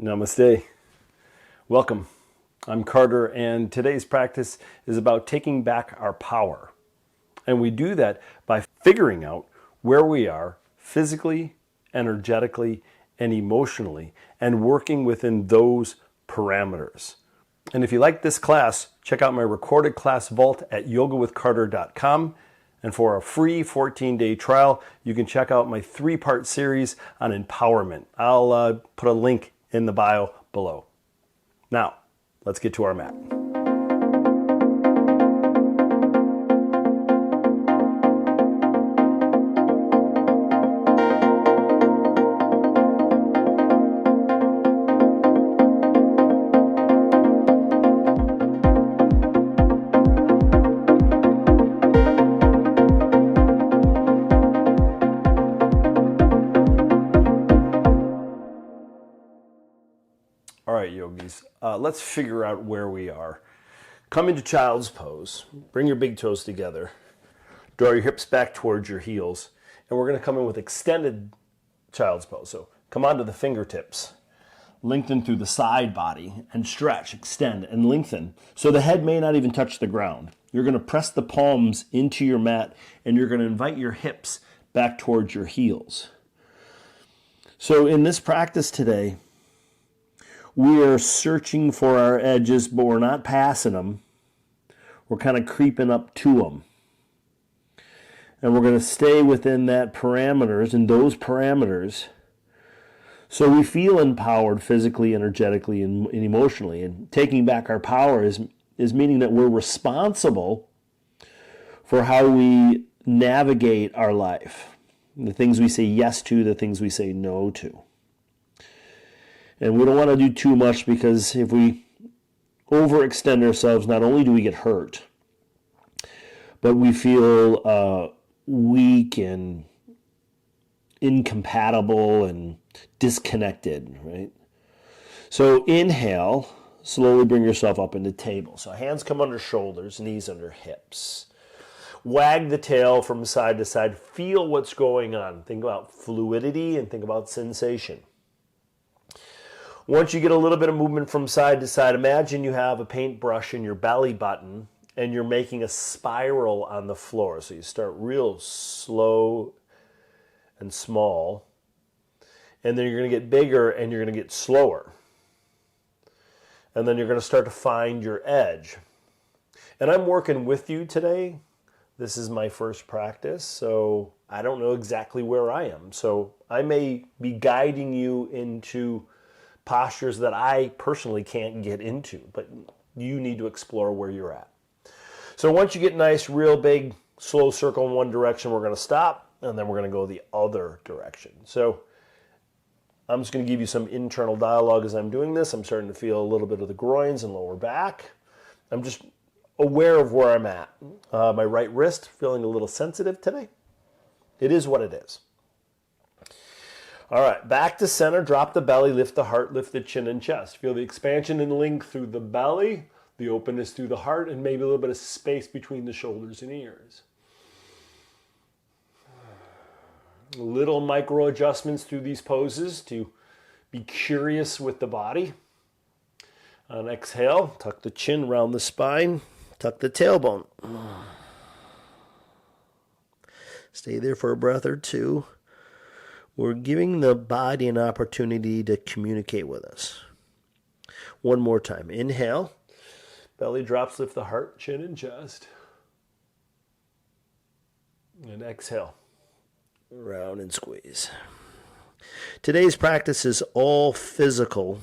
Namaste. Welcome. I'm Carter, and today's practice is about taking back our power. And we do that by figuring out where we are physically, energetically, and emotionally, and working within those parameters. And if you like this class, check out my recorded class vault at yogawithcarter.com. And for a free 14-day trial, you can check out my 3-part series on empowerment. I'll put a link in the bio below. Now, let's get to our mat. All right, yogis, let's figure out where we are. Come into child's pose. Bring your big toes together. Draw your hips back towards your heels. And we're going to come in with extended child's pose. So come onto the fingertips. Lengthen through the side body and stretch, extend, and lengthen. So the head may not even touch the ground. You're going to press the palms into your mat, and you're going to invite your hips back towards your heels. So in this practice today, we are searching for our edges, but we're not passing them. We're kind of creeping up to them. And we're going to stay within that parameters and those parameters so we feel empowered physically, energetically, and emotionally. And taking back our power is meaning that we're responsible for how we navigate our life. The things we say yes to, the things we say no to. And we don't want to do too much, because if we overextend ourselves, not only do we get hurt, but we feel weak and incompatible and disconnected, right? So inhale, slowly bring yourself up into table. So hands come under shoulders, knees under hips. Wag the tail from side to side. Feel what's going on. Think about fluidity and think about sensation. Once you get a little bit of movement from side to side, imagine you have a paintbrush in your belly button and you're making a spiral on the floor. So you start real slow and small, and then you're going to get bigger and you're going to get slower. And then you're going to start to find your edge. And I'm working with you today. This is my first practice, so I don't know exactly where I am. So I may be guiding you into postures that I personally can't get into, but you need to explore where you're at. So once you get nice, real big, slow circle in one direction, we're going to stop, and then we're going to go the other direction. So I'm just going to give you some internal dialogue as I'm doing this. I'm starting to feel a little bit of the groins and lower back. I'm just aware of where I'm at. My right wrist feeling a little sensitive today. It is what it is. All right, back to center, drop the belly, lift the heart, lift the chin and chest. Feel the expansion and length through the belly, the openness through the heart, and maybe a little bit of space between the shoulders and ears. Little micro adjustments through these poses to be curious with the body. On exhale, tuck the chin around the spine, tuck the tailbone. Stay there for a breath or two. We're giving the body an opportunity to communicate with us. One more time. Inhale. Belly drops, lift the heart, chin and chest. And exhale. Round and squeeze. Today's practice is all physical.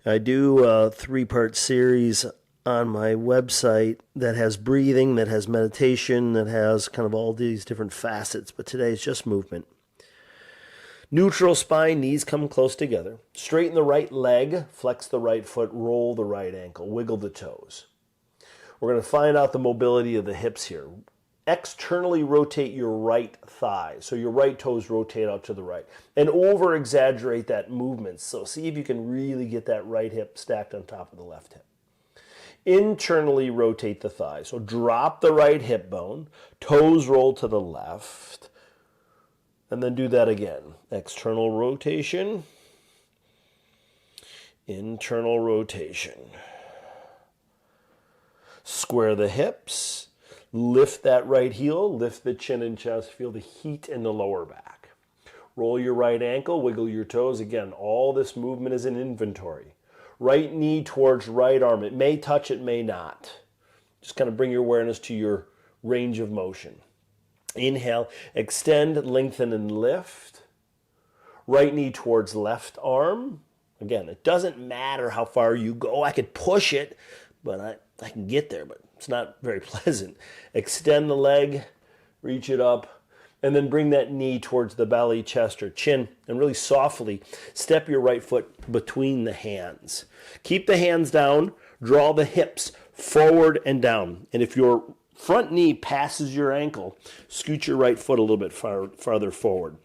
I do a 3-part series on my website that has breathing, that has meditation, that has kind of all these different facets, but today is just movement. Neutral spine, knees come close together. Straighten the right leg, flex the right foot, roll the right ankle, wiggle the toes. We're going to find out the mobility of the hips here. Externally rotate your right thigh, so your right toes rotate out to the right. And over-exaggerate that movement, so see if you can really get that right hip stacked on top of the left hip. Internally rotate the thigh. So drop the right hip bone, toes roll to the left, and then do that again. External rotation, internal rotation. Square the hips, lift that right heel, lift the chin and chest, feel the heat in the lower back. Roll your right ankle, wiggle your toes. Again, all this movement is an inventory. Right knee towards right arm. It may touch, it may not. Just kind of bring your awareness to your range of motion. Inhale, extend, lengthen, and lift. Right knee towards left arm. Again, it doesn't matter how far you go. I could push it, but I can get there, but it's not very pleasant. Extend the leg, reach it up, and then bring that knee towards the belly, chest, or chin, and really softly step your right foot between the hands. Keep the hands down, draw the hips forward and down. And if your front knee passes your ankle, scoot your right foot a little bit farther forward.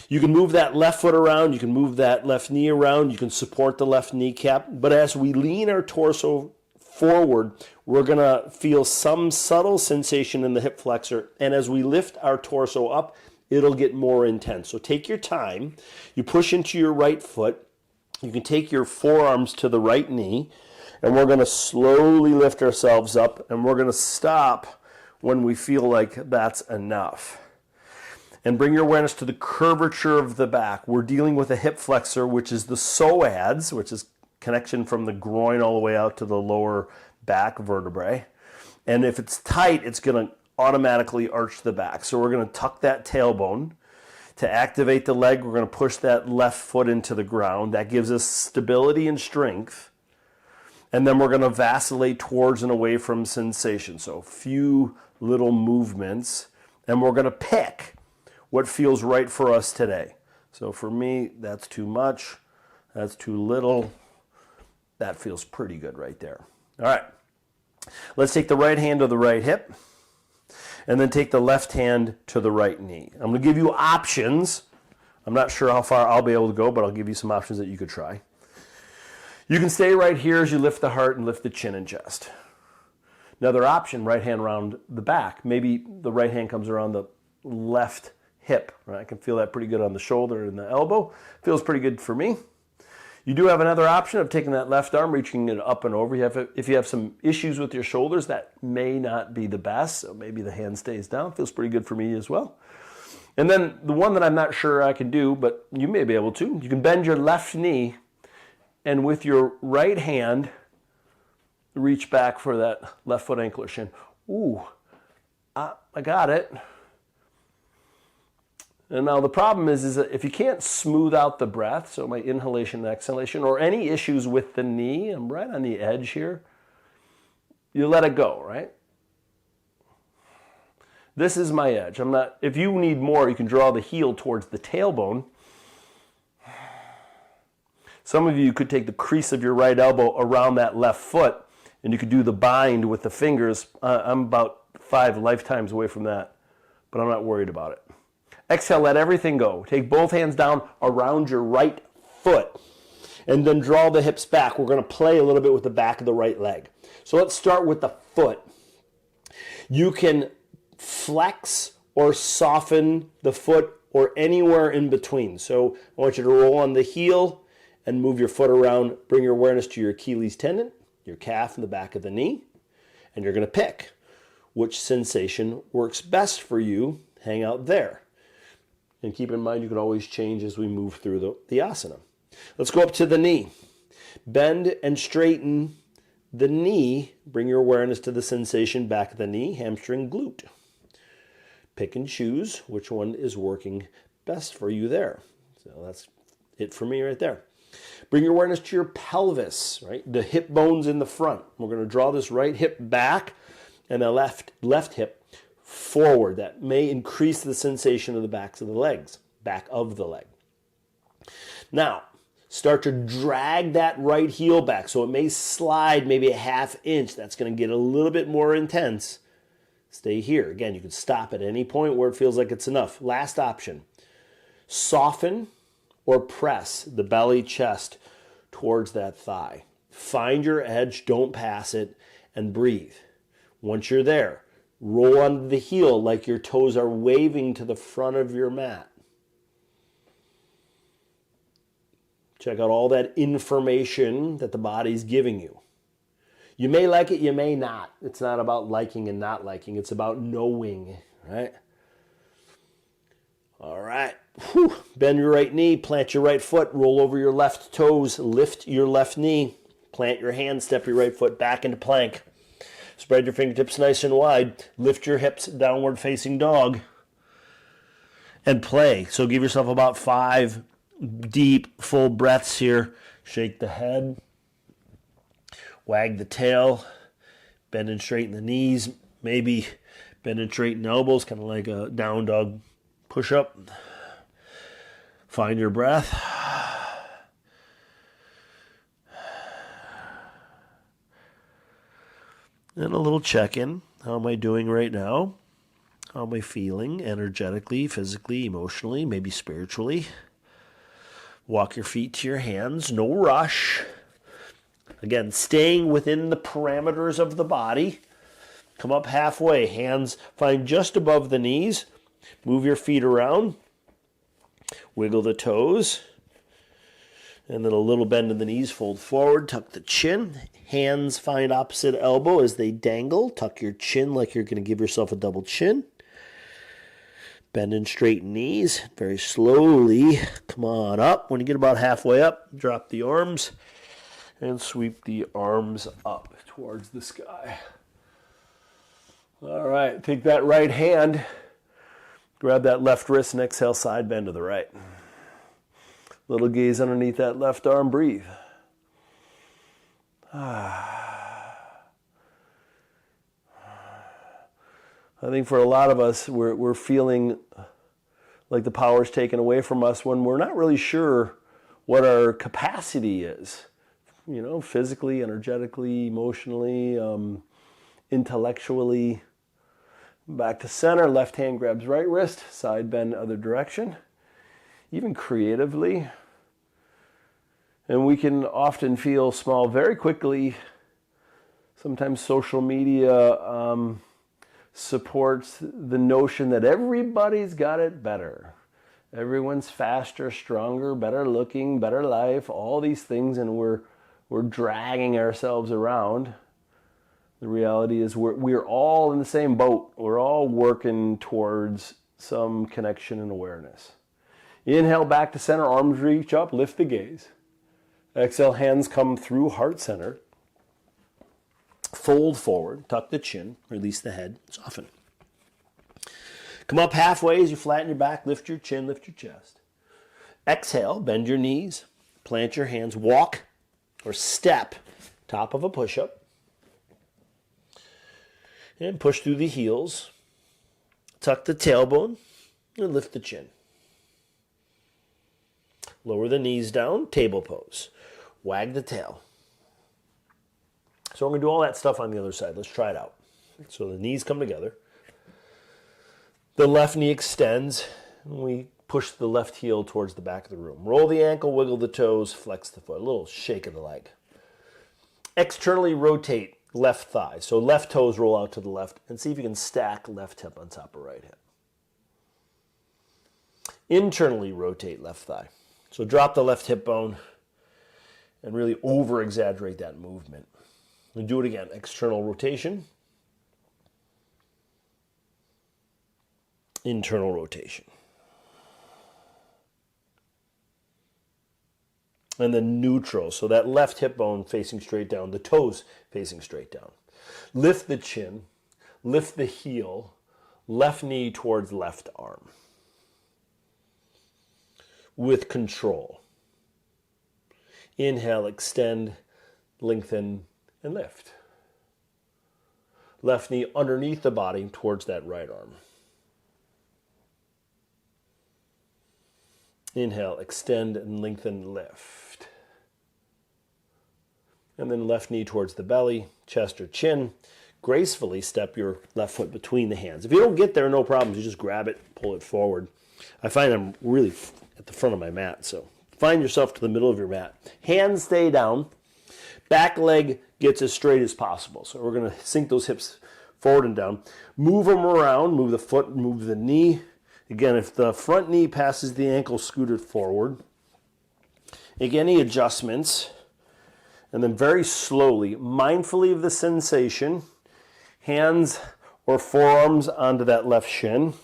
You can move that left foot around, you can move that left knee around, you can support the left kneecap, but as we lean our torso forward, we're going to feel some subtle sensation in the hip flexor, and as we lift our torso up, it'll get more intense. So take your time, you push into your right foot, you can take your forearms to the right knee, and we're going to slowly lift ourselves up, and we're going to stop when we feel like that's enough. And bring your awareness to the curvature of the back. We're dealing with a hip flexor, which is the psoas, which is connection from the groin all the way out to the lower back vertebrae. And if it's tight, it's going to automatically arch the back. So we're going to tuck that tailbone. To activate the leg, we're going to push that left foot into the ground. That gives us stability and strength. And then we're going to vacillate towards and away from sensation. So a few little movements. And we're going to pick what feels right for us today. So for me, that's too much. That's too little. That feels pretty good right there. All right. Let's take the right hand to the right hip. And then take the left hand to the right knee. I'm going to give you options. I'm not sure how far I'll be able to go, but I'll give you some options that you could try. You can stay right here as you lift the heart and lift the chin and chest. Another option, right hand around the back. Maybe the right hand comes around the left hip. Right? I can feel that pretty good on the shoulder and the elbow. Feels pretty good for me. You do have another option of taking that left arm, reaching it up and over. If you have some issues with your shoulders, that may not be the best. So maybe the hand stays down. Feels pretty good for me as well. And then the one that I'm not sure I can do, but you may be able to, you can bend your left knee and with your right hand, reach back for that left foot ankle or shin. Ooh, I got it. And now the problem is that if you can't smooth out the breath, so my inhalation and exhalation, or any issues with the knee, I'm right on the edge here, you let it go, right? This is my edge. If you need more, you can draw the heel towards the tailbone. Some of you could take the crease of your right elbow around that left foot, and you could do the bind with the fingers. I'm about 5 lifetimes away from that, but I'm not worried about it. Exhale, let everything go. Take both hands down around your right foot, and then draw the hips back. We're going to play a little bit with the back of the right leg. So let's start with the foot. You can flex or soften the foot or anywhere in between. So I want you to roll on the heel and move your foot around. Bring your awareness to your Achilles tendon, your calf, and the back of the knee. And you're going to pick which sensation works best for you. Hang out there. And keep in mind, you can always change as we move through the asana. Let's go up to the knee. Bend and straighten the knee. Bring your awareness to the sensation back of the knee, hamstring, glute. Pick and choose which one is working best for you there. So that's it for me right there. Bring your awareness to your pelvis, right? The hip bones in the front. We're going to draw this right hip back and the left hip forward. That may increase the sensation of the backs of the legs, back of the leg. Now, start to drag that right heel back. So it may slide maybe a ½ inch. That's going to get a little bit more intense. Stay here. Again, you can stop at any point where it feels like it's enough. Last option. Soften or press the belly, chest towards that thigh. Find your edge, don't pass it, and breathe. Once you're there, roll onto the heel like your toes are waving to the front of your mat. Check out all that information that the body's giving you. You may like it, you may not. It's not about liking and not liking. It's about knowing, right? All right. Whew. Bend your right knee, plant your right foot, roll over your left toes, lift your left knee, plant your hand, step your right foot back into plank. Spread your fingertips nice and wide. Lift your hips, downward facing dog. And play. So give yourself about 5 deep, full breaths here. Shake the head. Wag the tail. Bend and straighten the knees. Maybe bend and straighten the elbows, kind of like a down dog push-up. Find your breath. And a little check-in. How am I doing right now? How am I feeling energetically, physically, emotionally, maybe spiritually? Walk your feet to your hands. No rush. Again, staying within the parameters of the body. Come up halfway. Hands find just above the knees. Move your feet around. Wiggle the toes. And then a little bend in the knees. Fold forward. Tuck the chin. Hands find opposite elbow as they dangle. Tuck your chin like you're going to give yourself a double chin. Bend and straighten knees. Very slowly. Come on up. When you get about halfway up, drop the arms and sweep the arms up towards the sky. All right. Take that right hand. Grab that left wrist and exhale, side bend to the right. Little gaze underneath that left arm. Breathe. I think for a lot of us, we're feeling like the power's taken away from us when we're not really sure what our capacity is. You know, physically, energetically, emotionally, intellectually. Back to center, left hand grabs right wrist, side bend other direction. Even creatively. And we can often feel small very quickly. Sometimes social media supports the notion that everybody's got it better. Everyone's faster, stronger, better looking, better life, all these things, and we're dragging ourselves around. The reality is we're all in the same boat. We're all working towards some connection and awareness. Inhale back to center, arms reach up, lift the gaze. Exhale, hands come through heart center. Fold forward, tuck the chin, release the head, soften. Come up halfway as you flatten your back, lift your chin, lift your chest. Exhale, bend your knees, plant your hands, walk or step, top of a push-up. And push through the heels, tuck the tailbone, and lift the chin. Lower the knees down, table pose. Wag the tail. So we're going to do all that stuff on the other side. Let's try it out. So the knees come together. The left knee extends, and we push the left heel towards the back of the room. Roll the ankle, wiggle the toes, flex the foot. A little shake of the leg. Externally rotate left thigh. So left toes roll out to the left, and see if you can stack left hip on top of right hip. Internally rotate left thigh. So drop the left hip bone and really over-exaggerate that movement. And do it again. External rotation. Internal rotation. And then neutral. So that left hip bone facing straight down, the toes facing straight down. Lift the chin, lift the heel, left knee towards left arm. With control. Inhale, extend, lengthen, and lift. Left knee underneath the body towards that right arm. Inhale, extend, and lengthen, lift. And then left knee towards the belly, chest or chin. Gracefully step your left foot between the hands. If you don't get there, no problems. You just grab it, pull it forward. I find I'm really at the front of my mat, so find yourself to the middle of your mat. Hands stay down. Back leg gets as straight as possible. So we're going to sink those hips forward and down. Move them around. Move the foot, move the knee. Again, if the front knee passes the ankle, scoot it forward. Make any adjustments. And then very slowly, mindfully of the sensation, hands or forearms onto that left shin.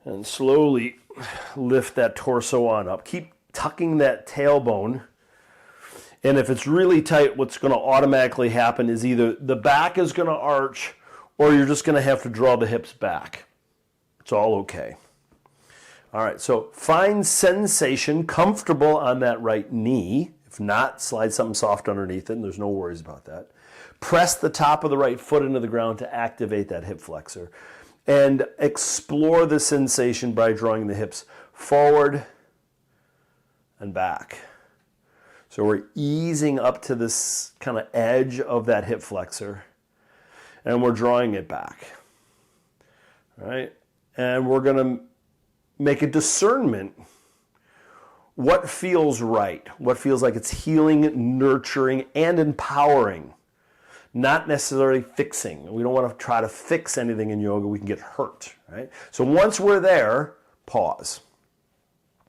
And slowly lift that torso on up. Keep tucking that tailbone. And if it's really tight, what's going to automatically happen is either the back is going to arch or you're just going to have to draw the hips back. It's all okay. All right, so find sensation comfortable on that right knee. If not, slide something soft underneath it, and there's no worries about that. Press the top of the right foot into the ground to activate that hip flexor. And explore the sensation by drawing the hips forward and back. So we're easing up to this kind of edge of that hip flexor, and we're drawing it back. All right? And we're going to make a discernment. What feels right? What feels like it's healing, nurturing, and empowering? Not necessarily fixing. We don't want to try to fix anything in yoga. We can get hurt, right? So once we're there, pause.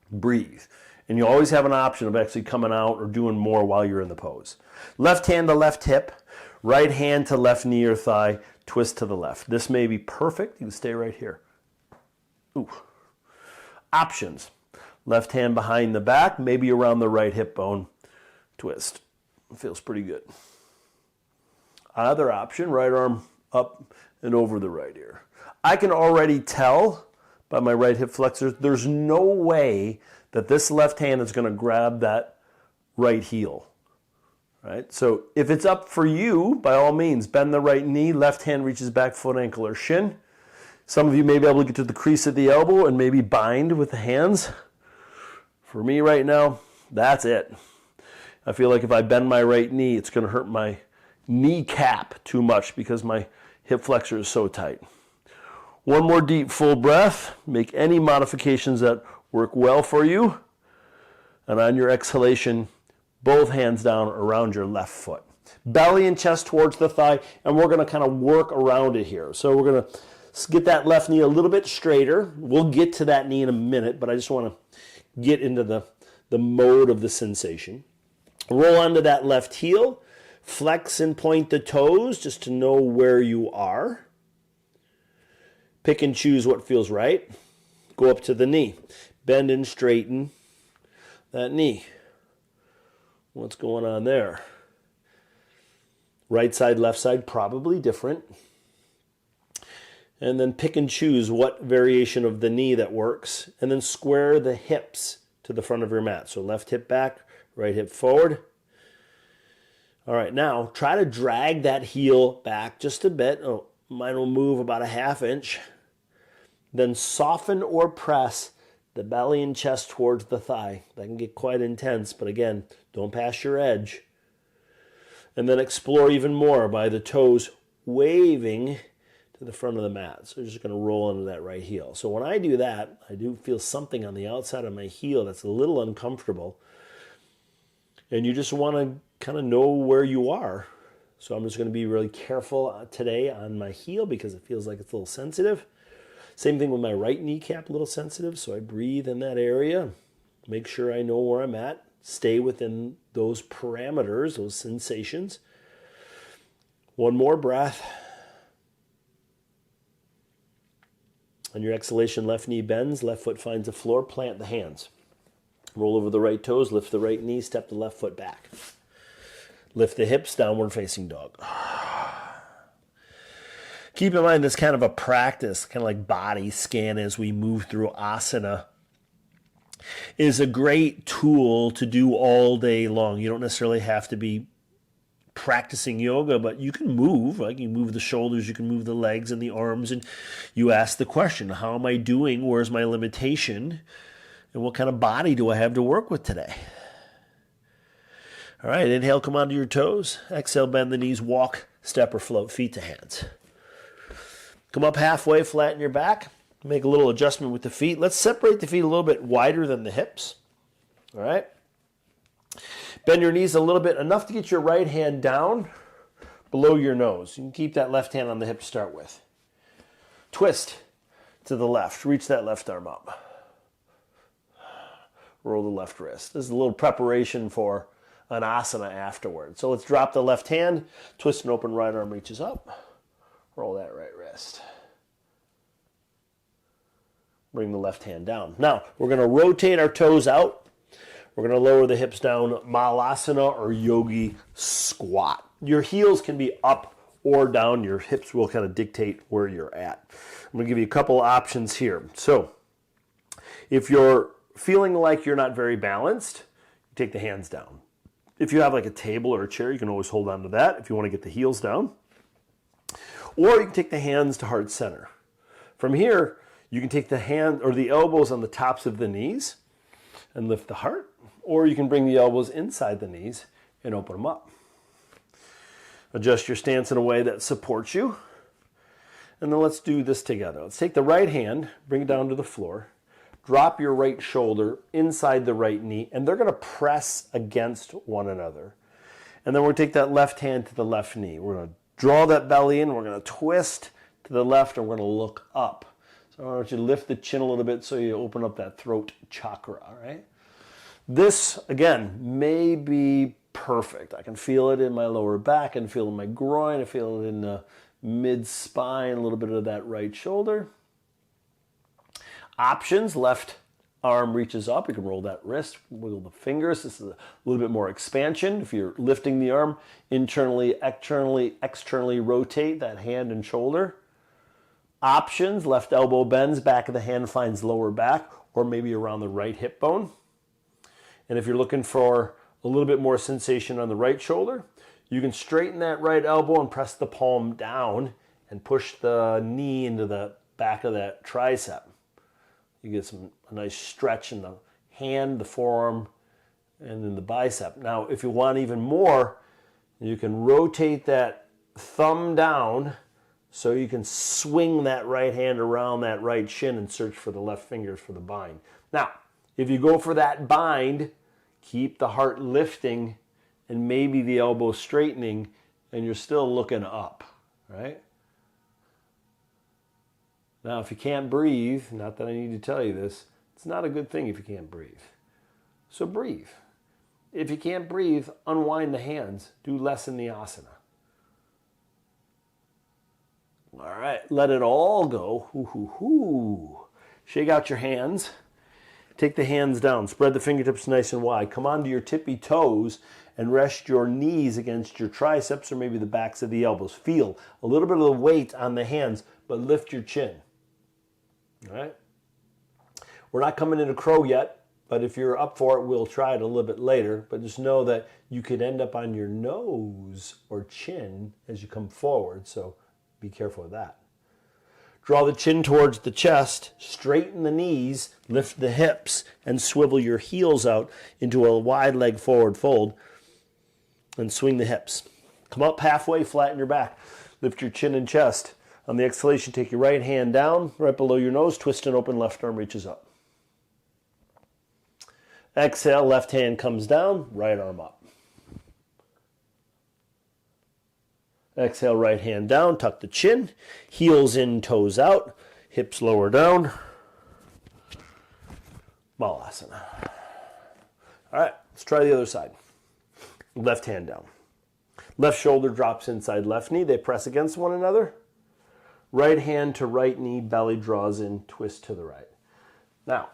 Breathe. And you always have an option of actually coming out or doing more while you're in the pose. Left hand to left hip, right hand to left knee or thigh, twist to the left. This may be perfect. You can stay right here. Ooh. Options. Left hand behind the back, maybe around the right hip bone, twist. It feels pretty good. Other option, right arm up and over the right ear. I can already tell by my right hip flexor, there's no way that this left hand is going to grab that right heel. Right? So if it's up for you, by all means, bend the right knee, left hand reaches back, foot, ankle, or shin. Some of you may be able to get to the crease of the elbow and maybe bind with the hands. For me right now, that's it. I feel like if I bend my right knee, it's going to hurt my kneecap too much because my hip flexor is so tight. One more deep, full breath. Make any modifications that work well for you. And on your exhalation, both hands down around your left foot. Belly and chest towards the thigh, and we're going to kind of work around it here. So we're going to get that left knee a little bit straighter. We'll get to that knee in a minute, but I just want to get into the mode of the sensation. Roll onto that left heel. Flex and point the toes just to know where you are. Pick and choose what feels right. Go up to the knee. Bend and straighten that knee. What's going on there? Right side, left side, probably different. And then pick and choose what variation of the knee that works. And then square the hips to the front of your mat. So left hip back, right hip forward. All right, now try to drag that heel back just a bit. Oh, mine will move about a ½ inch. Then soften or press the belly and chest towards the thigh. That can get quite intense, but again, don't pass your edge. And then explore even more by the toes waving to the front of the mat. So you're just going to roll into that right heel. So when I do that, I do feel something on the outside of my heel that's a little uncomfortable. And you just want to kind of know where you are. So I'm just going to be really careful today on my heel because it feels like it's a little sensitive. Same thing with my right kneecap, a little sensitive. So I breathe in that area. Make sure I know where I'm at. Stay within those parameters, those sensations. One more breath. On your exhalation, left knee bends, left foot finds the floor, plant the hands. Roll over the right toes, lift the right knee, step the left foot back. Lift the hips, downward facing dog. Keep in mind this kind of a practice, kind of like body scan as we move through asana, is a great tool to do all day long. You don't necessarily have to be practicing yoga, but you can move. Like you move the shoulders, you can move the legs and the arms, and you ask the question, how am I doing? Where's my limitation? And what kind of body do I have to work with today? All right, inhale, come onto your toes. Exhale, bend the knees, walk, step or float, feet to hands. Come up halfway, flatten your back. Make a little adjustment with the feet. Let's separate the feet a little bit wider than the hips. All right. Bend your knees a little bit, enough to get your right hand down below your nose. You can keep that left hand on the hip to start with. Twist to the left. Reach that left arm up. roll the left wrist. This is a little preparation for an asana afterward. So let's drop the left hand, twist and open, right arm reaches up, roll that right wrist. Bring the left hand down. Now, we're going to rotate our toes out. We're going to lower the hips down, malasana or yogi squat. Your heels can be up or down. Your hips will kind of dictate where you're at. I'm going to give you a couple options here. So, if you're feeling like you're not very balanced, take the hands down. If you have like a table or a chair, you can always hold on to that if you want to get the heels down. Or you can take the hands to heart center. From here, you can take the hand or the elbows on the tops of the knees and lift the heart. Or you can bring the elbows inside the knees and open them up. Adjust your stance in a way that supports you. And then let's do this together. Let's take the right hand, bring it down to the floor. Drop your right shoulder inside the right knee, and they're going to press against one another. And then we'll take that left hand to the left knee. We're going to draw that belly in. We're going to twist to the left, and we're going to look up. So I want you to lift the chin a little bit so you open up that throat chakra, all right? This, again, may be perfect. I can feel it in my lower back. I can feel it in my groin. I feel it in the mid-spine, a little bit of that right shoulder. Options, left arm reaches up. You can roll that wrist, wiggle the fingers. This is a little bit more expansion. If you're lifting the arm, internally, externally rotate that hand and shoulder. Options, left elbow bends, back of the hand finds lower back, or maybe around the right hip bone. And if you're looking for a little bit more sensation on the right shoulder, you can straighten that right elbow and press the palm down and push the knee into the back of that tricep. You get a nice stretch in the hand, the forearm, and then the bicep. Now, if you want even more, you can rotate that thumb down so you can swing that right hand around that right shin and search for the left fingers for the bind. Now, if you go for that bind, keep the heart lifting and maybe the elbow straightening, and you're still looking up, right? Now, if you can't breathe, not that I need to tell you this, it's not a good thing if you can't breathe. So breathe. If you can't breathe, unwind the hands. Do less in the asana. All right, let it all go. Hoo, hoo, hoo. Shake out your hands. Take the hands down. Spread the fingertips nice and wide. Come onto your tippy toes and rest your knees against your triceps or maybe the backs of the elbows. Feel a little bit of the weight on the hands, but lift your chin. All right? We're not coming into crow yet, but if you're up for it, we'll try it a little bit later. But just know that you could end up on your nose or chin as you come forward, so be careful of that. Draw the chin towards the chest, straighten the knees, lift the hips, and swivel your heels out into a wide leg forward fold, and swing the hips. Come up halfway, flatten your back. Lift your chin and chest. On the exhalation, take your right hand down, right below your nose, twist and open, left arm reaches up. Exhale, left hand comes down, right arm up. Exhale, right hand down, tuck the chin, heels in, toes out, hips lower down. Malasana. All right, let's try the other side. Left hand down. Left shoulder drops inside left knee. They press against one another. Right hand to right knee, belly draws in, twist to the right. Now,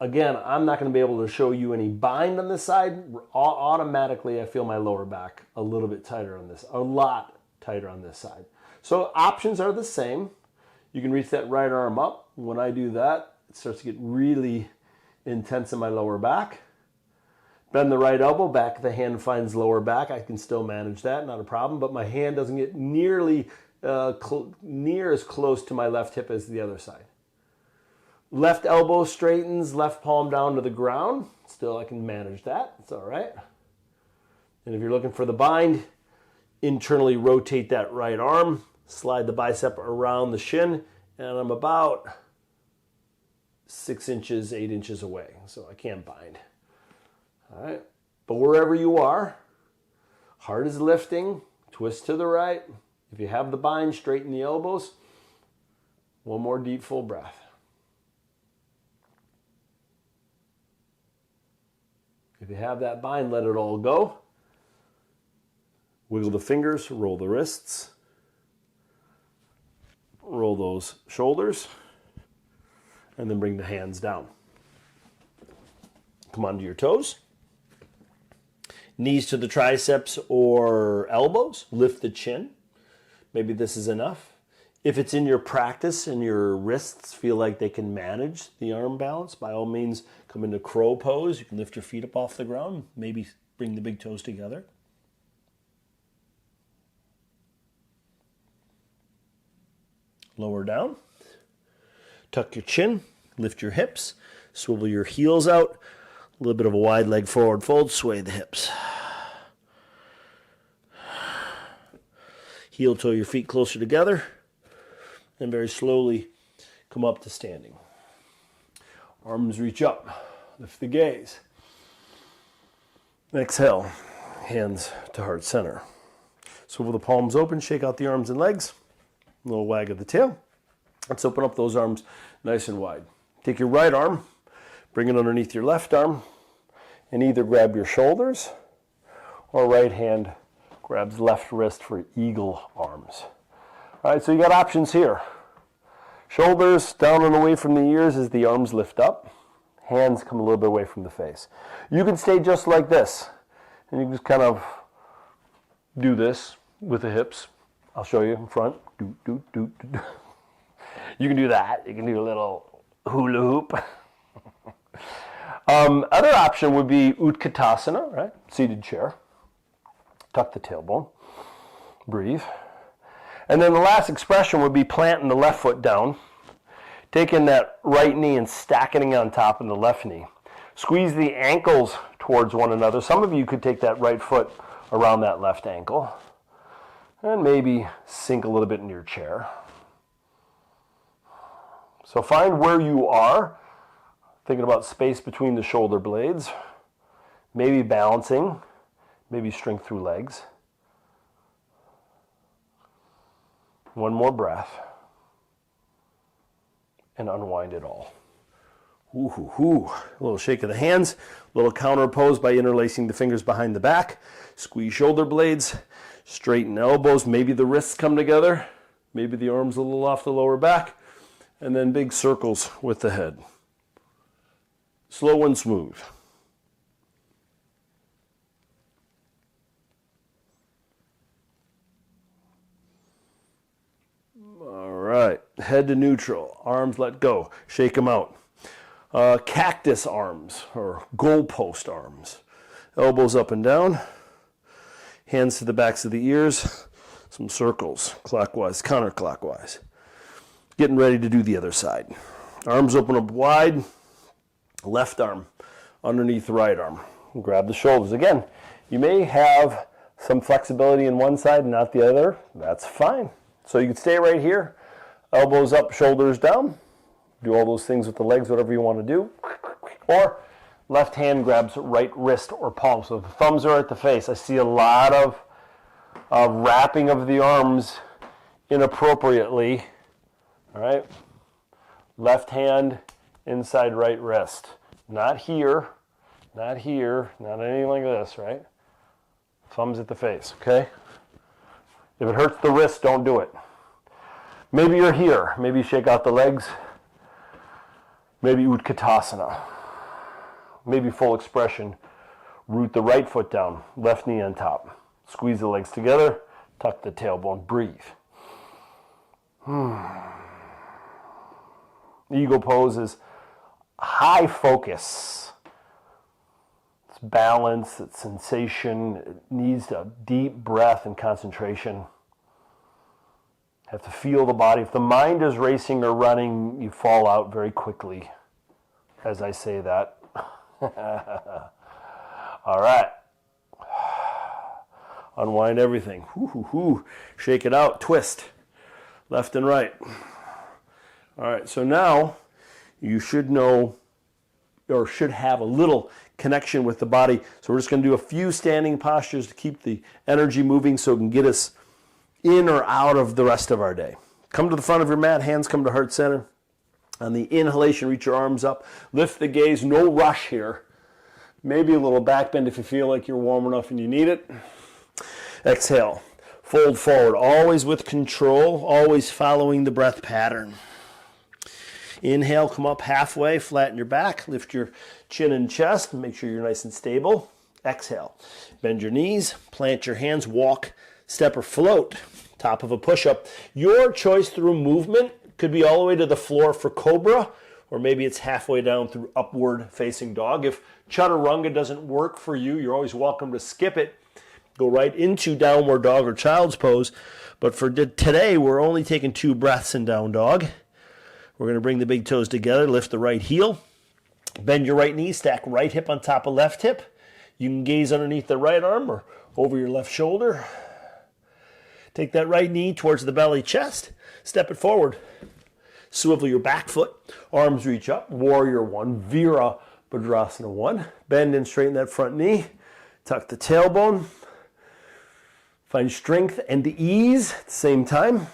again, I'm not going to be able to show you any bind on this side. Automatically, I feel my lower back a little bit tighter on this, a lot tighter on this side. So options are the same. You can reach that right arm up. When I do that, it starts to get really intense in my lower back. Bend the right elbow, back of the hand finds lower back. I can still manage that, not a problem, but my hand doesn't get nearly near as close to my left hip as the other side. Left elbow straightens, left palm down to the ground. Still, I can manage that. It's all right. And if you're looking for the bind, internally rotate that right arm, slide the bicep around the shin, and I'm about 6 inches, 8 inches away, so I can't bind. All right. But wherever you are, heart is lifting, twist to the right. If you have the bind, straighten the elbows. One more deep, full breath. If you have that bind, let it all go. Wiggle the fingers, roll the wrists. Roll those shoulders. And then bring the hands down. Come onto your toes. Knees to the triceps or elbows. Lift the chin. Maybe this is enough. If it's in your practice and your wrists feel like they can manage the arm balance, by all means, come into crow pose. You can lift your feet up off the ground. Maybe bring the big toes together. Lower down. Tuck your chin. Lift your hips. Swivel your heels out. A little bit of a wide leg forward fold. Sway the hips. Heel toe your feet closer together. And very slowly come up to standing. Arms reach up. Lift the gaze. Exhale. Hands to heart center. Swivel the palms open. Shake out the arms and legs. A little wag of the tail. Let's open up those arms nice and wide. Take your right arm. Bring it underneath your left arm. And either grab your shoulders or right hand grabs left wrist for eagle arms. All right, so you got options here. Shoulders down and away from the ears as the arms lift up. Hands come a little bit away from the face. You can stay just like this. And you can just kind of do this with the hips. I'll show you in front. Do, do, do, do, do. You can do that. You can do a little hula hoop. Other option would be Utkatasana, right? Seated chair. Tuck the tailbone. Breathe. And then the last expression would be planting the left foot down, taking that right knee and stacking it on top of the left knee. Squeeze the ankles towards one another. Some of you could take that right foot around that left ankle and maybe sink a little bit into your chair. So find where you are, thinking about space between the shoulder blades, maybe balancing, maybe strength through legs. One more breath. And unwind it all. Ooh, hoo, hoo. A little shake of the hands. A little counter pose by interlacing the fingers behind the back. Squeeze shoulder blades. Straighten elbows. Maybe the wrists come together. Maybe the arms a little off the lower back. And then big circles with the head. Slow and smooth. All right, head to neutral, arms let go, shake them out. Cactus arms or goalpost arms. Elbows up and down, hands to the backs of the ears, some circles, clockwise, counterclockwise. Getting ready to do the other side. Arms open up wide, left arm underneath the right arm. Grab the shoulders. Again, you may have some flexibility in one side and not the other. That's fine. So you can stay right here, elbows up, shoulders down. Do all those things with the legs, whatever you want to do. Or left hand grabs right wrist or palm. So the thumbs are at the face. I see a lot of wrapping of the arms inappropriately. All right. Left hand inside right wrist. Not here, not here, not anything like this, right? Thumbs at the face, okay? If it hurts the wrist, don't do it. Maybe you're here. Maybe you shake out the legs. Maybe Utkatasana. Maybe full expression. Root the right foot down. Left knee on top. Squeeze the legs together. Tuck the tailbone. Breathe. Eagle pose is high focus. It's balance, it's sensation. It needs a deep breath and concentration. Have to feel the body. If the mind is racing or running, you fall out very quickly as I say that. All right. Unwind everything. Shake it out. Twist. Left and right. All right. So now you should know or should have a little connection with the body. So we're just going to do a few standing postures to keep the energy moving so it can get us in or out of the rest of our day. Come to the front of your mat, hands come to heart center. On the inhalation, reach your arms up, lift the gaze, no rush here. Maybe a little back bend if you feel like you're warm enough and you need it. Exhale. Fold forward, always with control, always following the breath pattern. Inhale, come up halfway, flatten your back, lift your chin and chest, make sure you're nice and stable. Exhale, bend your knees, plant your hands, walk, step or float, top of a push-up. Your choice through movement could be all the way to the floor for cobra, or maybe it's halfway down through upward facing dog. If chaturanga doesn't work for you, you're always welcome to skip it. Go right into downward dog or child's pose. But for today, we're only taking 2 breaths in down dog. We're going to bring the big toes together, lift the right heel, bend your right knee, stack right hip on top of left hip. You can gaze underneath the right arm or over your left shoulder. Take that right knee towards the belly chest, step it forward. Swivel your back foot, arms reach up, warrior 1, Virabhadrasana 1. Bend and straighten that front knee, tuck the tailbone. Find strength and ease at the same time.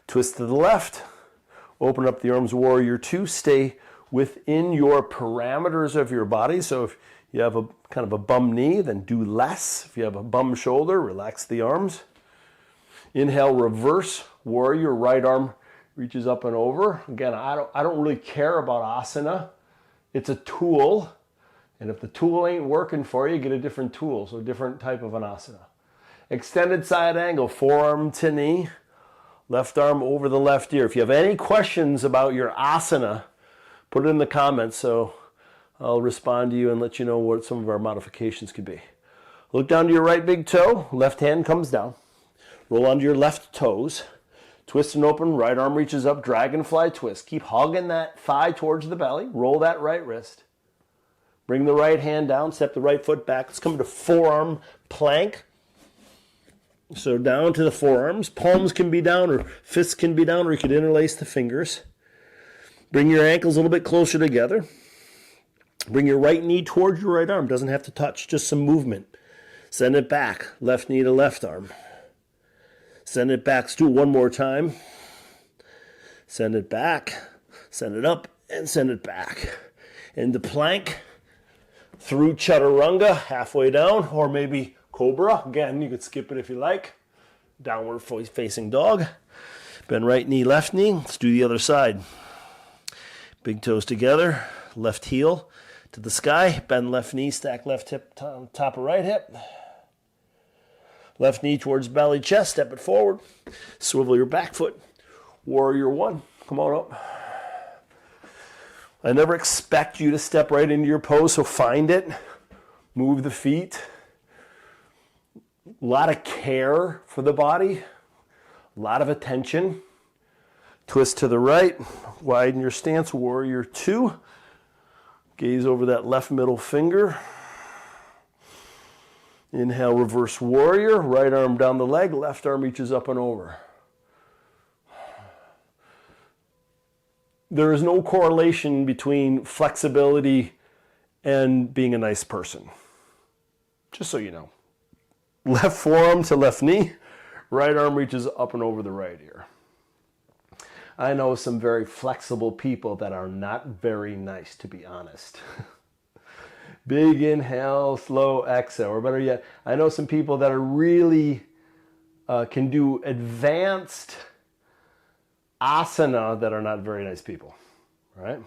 Twist to the left. Open up the arms, warrior 2. Stay within your parameters of your body. So if you have a kind of a bum knee, then do less. If you have a bum shoulder, relax the arms. Inhale, reverse warrior. Right arm reaches up and over. Again, I don't really care about asana. It's a tool. And if the tool ain't working for you, get a different tool. So a different type of an asana. Extended side angle, forearm to knee, left arm over the left ear. If you have any questions about your asana, put it in the comments so I'll respond to you and let you know what some of our modifications could be. Look down to your right big toe, left hand comes down. Roll onto your left toes, twist and open, right arm reaches up, dragonfly twist. Keep hugging that thigh towards the belly, roll that right wrist. Bring the right hand down, step the right foot back. Let's come to forearm plank. So down to the forearms, palms can be down or fists can be down, or you could interlace the fingers. Bring your ankles a little bit closer together. Bring your right knee towards your right arm, doesn't have to touch, just some movement. Send it back, left knee to left arm. Send it back, let's do it one more time. Send it back, send it up, and send it back. Into plank, through chaturanga, halfway down, or maybe cobra. Again, you could skip it if you like. Downward facing dog. Bend right knee, left knee. Let's do the other side. Big toes together. Left heel to the sky. Bend left knee, stack left hip, top of right hip. Left knee towards belly chest. Step it forward. Swivel your back foot. Warrior 1. Come on up. I never expect you to step right into your pose, so find it. Move the feet. A lot of care for the body, a lot of attention. Twist to the right, widen your stance, warrior 2. Gaze over that left middle finger. Inhale, reverse warrior, right arm down the leg, left arm reaches up and over. There is no correlation between flexibility and being a nice person, just so you know. Left forearm to left knee, right arm reaches up and over the right ear. I know some very flexible people that are not very nice, to be honest. Big inhale, slow exhale, or better yet, I know some people that are really can do advanced asana that are not very nice people, right?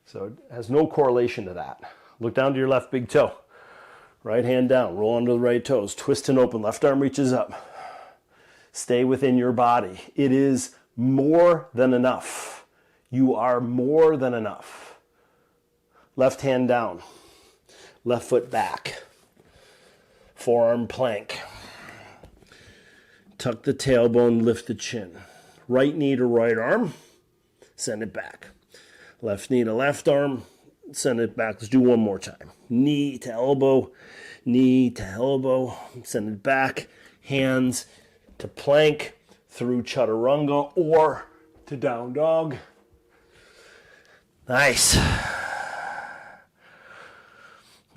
So it has no correlation to that. Look down to your left big toe. Right hand down, roll onto the right toes, twist and open, left arm reaches up. Stay within your body. It is more than enough. You are more than enough. Left hand down, left foot back. Forearm plank. Tuck the tailbone, lift the chin. Right knee to right arm, send it back. Left knee to left arm, send it back. Let's do one more time. Knee to elbow, send it back. Hands to plank, through chaturanga, or to down dog. Nice.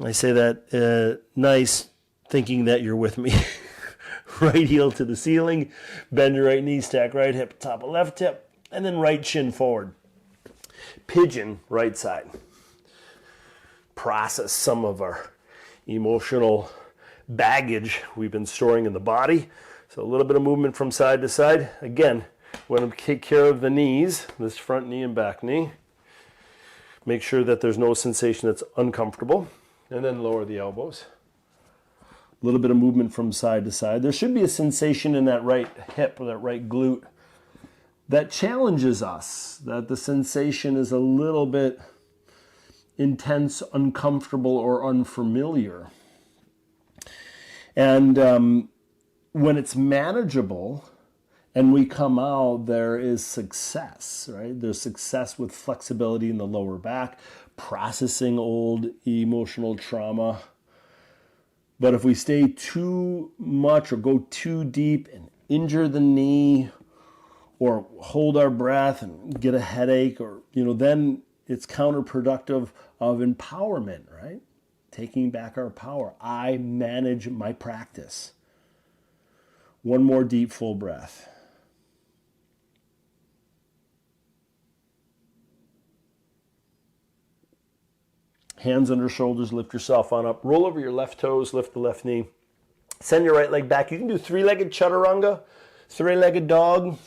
I say that nice, thinking that you're with me. Right heel to the ceiling, bend your right knee, stack right hip, top of left hip, and then right shin forward. Pigeon, right side. process some of our emotional baggage we've been storing in the body. So a little bit of movement from side to side. Again, we want to take care of the knees, this front knee and back knee. Make sure that there's no sensation that's uncomfortable. And then lower the elbows. A little bit of movement from side to side. There should be a sensation in that right hip or that right glute that challenges us, that the sensation is a little bit intense, uncomfortable, or unfamiliar. And when it's manageable and we come out, there is success, right? There's success with flexibility in the lower back, processing old emotional trauma. But if we stay too much or go too deep and injure the knee or hold our breath and get a headache, or, then it's counterproductive of empowerment, right? Taking back our power. I manage my practice. One more deep, full breath. Hands under shoulders, lift yourself on up. Roll over your left toes, lift the left knee. Send your right leg back. You can do three-legged chaturanga, three-legged dog,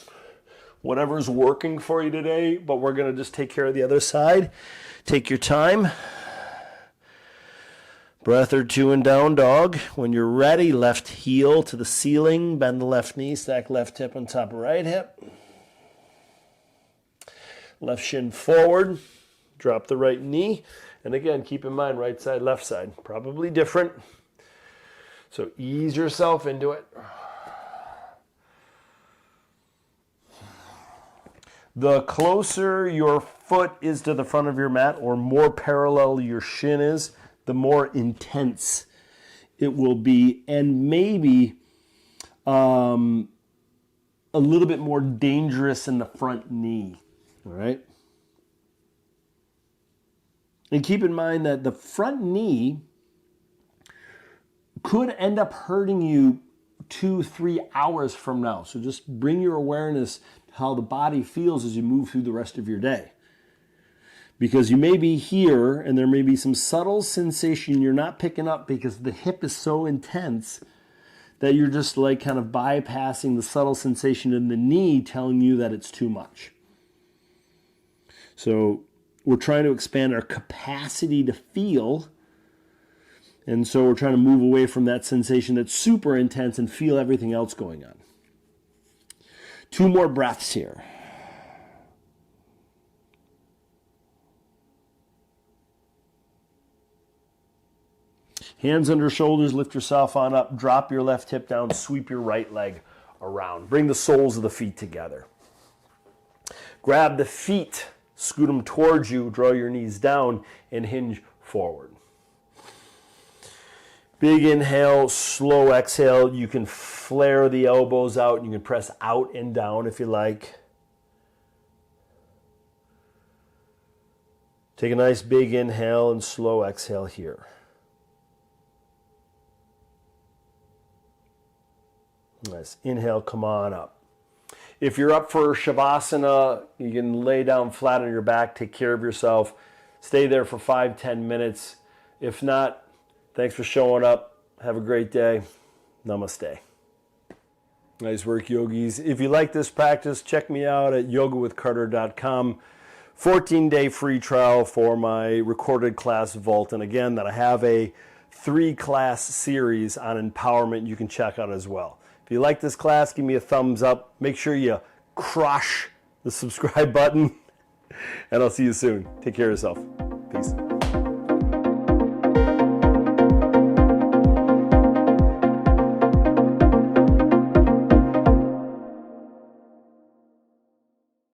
whatever's working for you today, but we're going to just take care of the other side. Take your time. Breath or two in down dog. When you're ready, left heel to the ceiling, bend the left knee, stack left hip on top of right hip. Left shin forward, drop the right knee. And again, keep in mind, right side, left side, probably different. So ease yourself into it. The closer your foot is to the front of your mat, or more parallel your shin is, the more intense it will be, and maybe a little bit more dangerous in the front knee, all right? And keep in mind that the front knee could end up hurting you 2-3 hours from now. So just bring your awareness to how the body feels as you move through the rest of your day. Because you may be here and there may be some subtle sensation you're not picking up because the hip is so intense that you're just like kind of bypassing the subtle sensation in the knee telling you that it's too much. So we're trying to expand our capacity to feel. And so we're trying to move away from that sensation that's super intense and feel everything else going on. 2 more breaths here. Hands under shoulders, lift yourself on up, drop your left hip down, sweep your right leg around. Bring the soles of the feet together. Grab the feet, scoot them towards you, draw your knees down, and hinge forward. Big inhale, slow exhale. You can flare the elbows out. You can press out and down if you like. Take a nice big inhale and slow exhale here. Nice. Inhale, come on up. If you're up for Shavasana, you can lay down flat on your back, take care of yourself. Stay there for 5-10 minutes. If not, thanks for showing up. Have a great day. Namaste. Nice work, yogis. If you like this practice, check me out at yogawithcarter.com. 14-day free trial for my recorded class Vault. And again, that I have a 3-class series on empowerment you can check out as well. If you like this class, give me a thumbs up. Make sure you crush the subscribe button. And I'll see you soon. Take care of yourself.